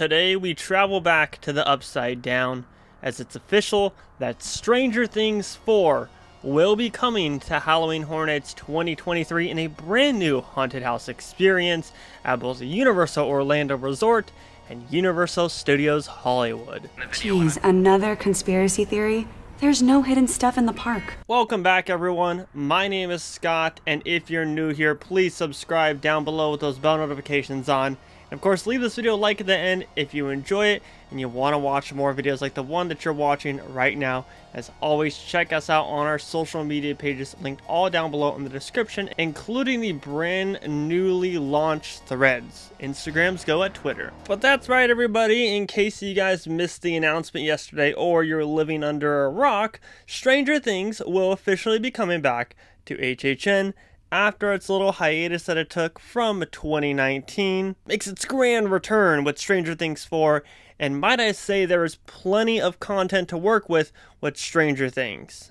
Today we travel back to the Upside Down, as it's official that Stranger Things 4 will be coming to Halloween Horror Nights 2023 in a brand new haunted house experience at both Universal Orlando Resort and Universal Studios Hollywood. Jeez, another conspiracy theory? There's no hidden stuff in the park. Welcome back, everyone. My name is Scott, and if you're new here, please subscribe down below with those bell notifications on. And of course, leave this video a like at the end if you enjoy it and you want to watch more videos like the one that you're watching right now. As always, check us out on our social media pages linked all down below in the description, including the brand newly launched Threads. Instagrams go at Twitter. But that's right, everybody. In case you guys missed the announcement yesterday or you're living under a rock, Stranger Things will officially be coming back to HHN after its little hiatus that it took from 2019. Makes its grand return with Stranger Things 4, and might I say there is plenty of content to work with Stranger Things.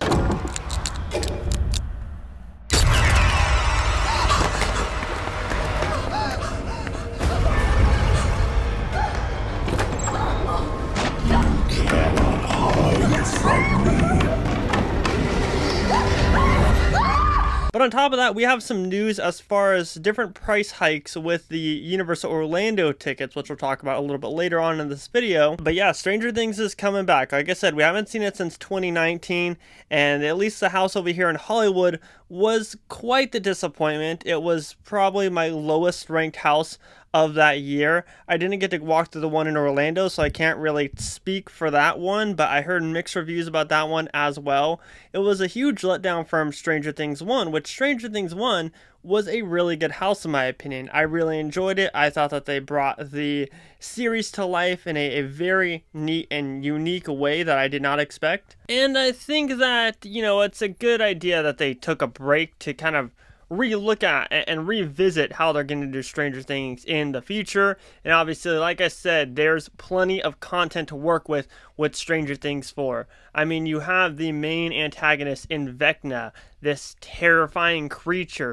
But on top of that, we have some news as far as different price hikes with the Universal Orlando tickets, which we'll talk about a little bit later on in this video. But yeah, Stranger Things is coming back. Like I said, we haven't seen it since 2019, and at least the house over here in Hollywood was quite the disappointment. It was probably my lowest ranked house of that year. I didn't get to walk through the one in Orlando, so I can't really speak for that one, but I heard mixed reviews about that one as well. It was a huge letdown from Stranger Things 1, which Stranger Things 1 was a really good house in my opinion. I really enjoyed it. I thought that they brought the series to life in a very neat and unique way that I did not expect. And I think that, you know, it's a good idea that they took a break to kind of re-look at and revisit how they're going to do Stranger Things in the future. And obviously, like I said, there's plenty of content to work with Stranger Things 4. I mean, you have the main antagonist in Vecna, this terrifying creature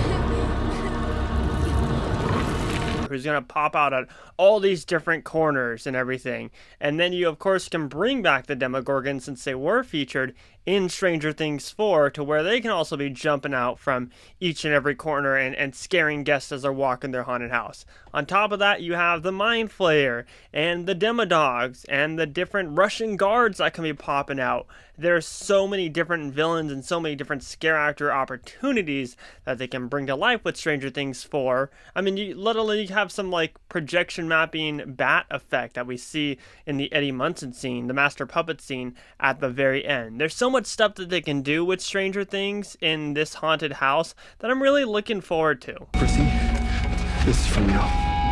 who's going to pop out at all these different corners and everything. And then you, of course, can bring back the Demogorgons since they were featured in Stranger Things 4 to where they can also be jumping out from each and every corner and scaring guests as they're walking their haunted house. On top of that, you have the Mind Flayer and the Demodogs and the different Russian guards that can be popping out. There's so many different villains and so many different scare actor opportunities that they can bring to life with Stranger Things 4. I mean, you literally have some like projection mapping bat effect that we see in the Eddie Munson scene, the master puppet scene at the very end. There's so much stuff that they can do with Stranger Things in this haunted house that I'm really looking forward to. Chrissy, this is from you.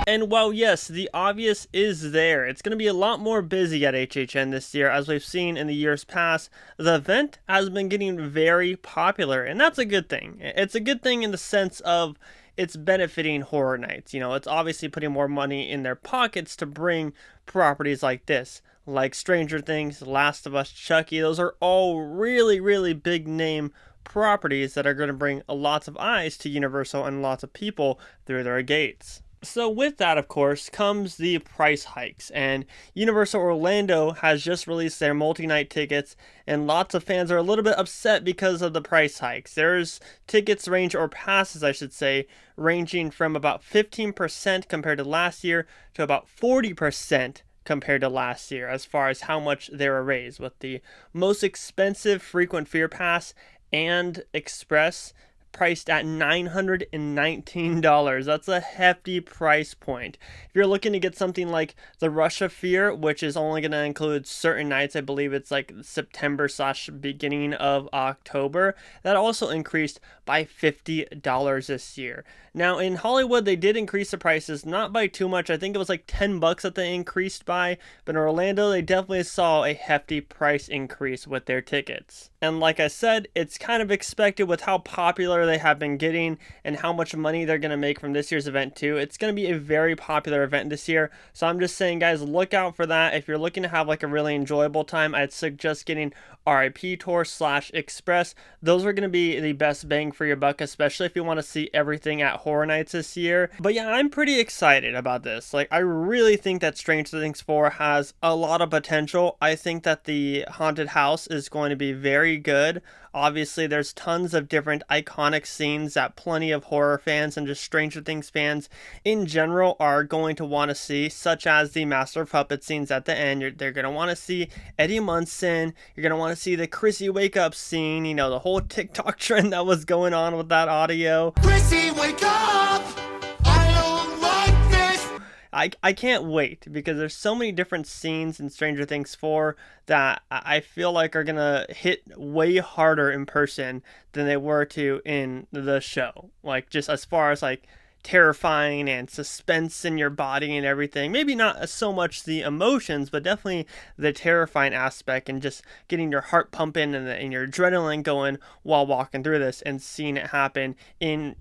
And while yes, the obvious is there, it's going to be a lot more busy at HHN this year as we've seen in the years past. The event has been getting very popular, and that's a good thing. It's a good thing in the sense of it's benefiting Horror Nights. You know, it's obviously putting more money in their pockets to bring properties like this, like Stranger Things, Last of Us, Chucky. Those are all really, really big name properties that are going to bring lots of eyes to Universal and lots of people through their gates. So with that, of course, comes the price hikes, and Universal Orlando has just released their multi-night tickets, and lots of fans are a little bit upset because of the price hikes. There's tickets range, or passes I should say, ranging from about 15% compared to last year to about 40% compared to last year as far as how much they were raised, with the most expensive frequent fear pass and express priced at $919. That's a hefty price point. If you're looking to get something like the Rush of Fear, which is only going to include certain nights, I believe it's like September / beginning of October, that also increased by $50 this year. Now in Hollywood, they did increase the prices, not by too much. I think it was like $10 that they increased by, but in Orlando, they definitely saw a hefty price increase with their tickets. And like I said, it's kind of expected with how popular popular they have been getting and how much money they're going to make from this year's event too. It's going to be a very popular event this year. So I'm just saying, guys, look out for that. If you're looking to have like a really enjoyable time, I'd suggest getting RIP Tour / Express. Those are going to be the best bang for your buck, especially if you want to see everything at Horror Nights this year. But yeah, I'm pretty excited about this. Like, I really think that Stranger Things 4 has a lot of potential. I think that the haunted house is going to be very good. Obviously, there's tons of different iconic scenes that plenty of horror fans and just Stranger Things fans in general are going to want to see, such as the Master of Puppets scenes at the end. They're going to want to see Eddie Munson. You're going to want to see the Chrissy wake up scene, you know, the whole TikTok trend that was going on with that audio. Chrissy, wake up! I don't like this! I can't wait, because there's so many different scenes in Stranger Things 4 that I feel like are gonna hit way harder in person than they were to in the show. Like, just as far as like terrifying and suspense in your body and everything. Maybe not so much the emotions, but definitely the terrifying aspect and just getting your heart pumping and your adrenaline going while walking through this and seeing it happen in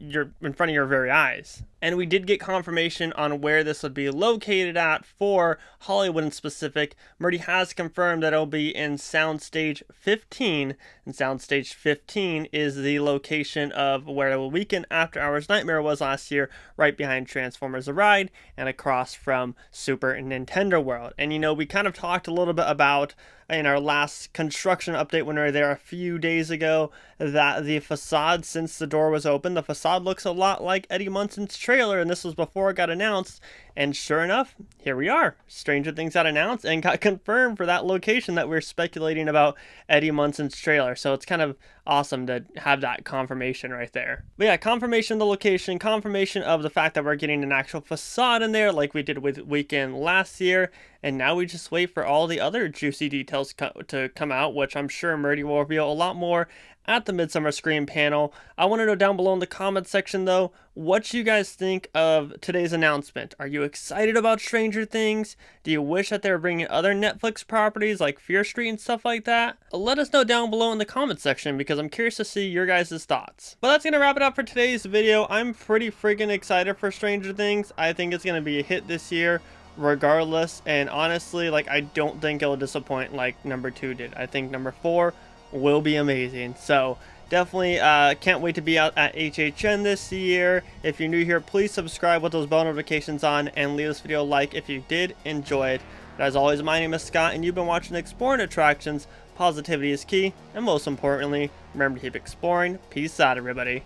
front of your very eyes. And we did get confirmation on where this would be located at for Hollywood in specific. Murdy has confirmed that it'll be in Soundstage 15. And Soundstage 15 is the location of where the Weekend After Hours Nightmare was last year, right behind Transformers The Ride and across from Super Nintendo World. And you know, we kind of talked a little bit about in our last construction update when we were there a few days ago that the facade, since the door was open, the facade looks a lot like Eddie Munson's trailer, and this was before it got announced. And sure enough, here we are. Stranger Things got announced and got confirmed for that location that we were speculating about Eddie Munson's trailer. So it's kind of awesome to have that confirmation right there. But yeah, confirmation of the location, confirmation of the fact that we're getting an actual facade in there like we did with Weekend last year. And now we just wait for all the other juicy details to come out, which I'm sure Murdy will reveal a lot more at the Midsummer Scream panel. I want to know down below in the comments section, though, what you guys think of today's announcement. Are you excited about Stranger Things? Do you wish that they were bringing other Netflix properties like Fear Street and stuff like that? Let us know down below in the comments section, because I'm curious to see your guys' thoughts. But that's going to wrap it up for today's video. I'm pretty freaking excited for Stranger Things. I think it's going to be a hit this year regardless, and honestly, like, I don't think it'll disappoint like number 2 did. I think number 4 will be amazing. So definitely can't wait to be out at HHN this year. If you're new here, please subscribe with those bell notifications on and leave this video a like if you did enjoy it. But as always, my name is Scott, and you've been watching Exploring Attractions. Positivity is key, and most importantly, remember to keep exploring. Peace out, everybody.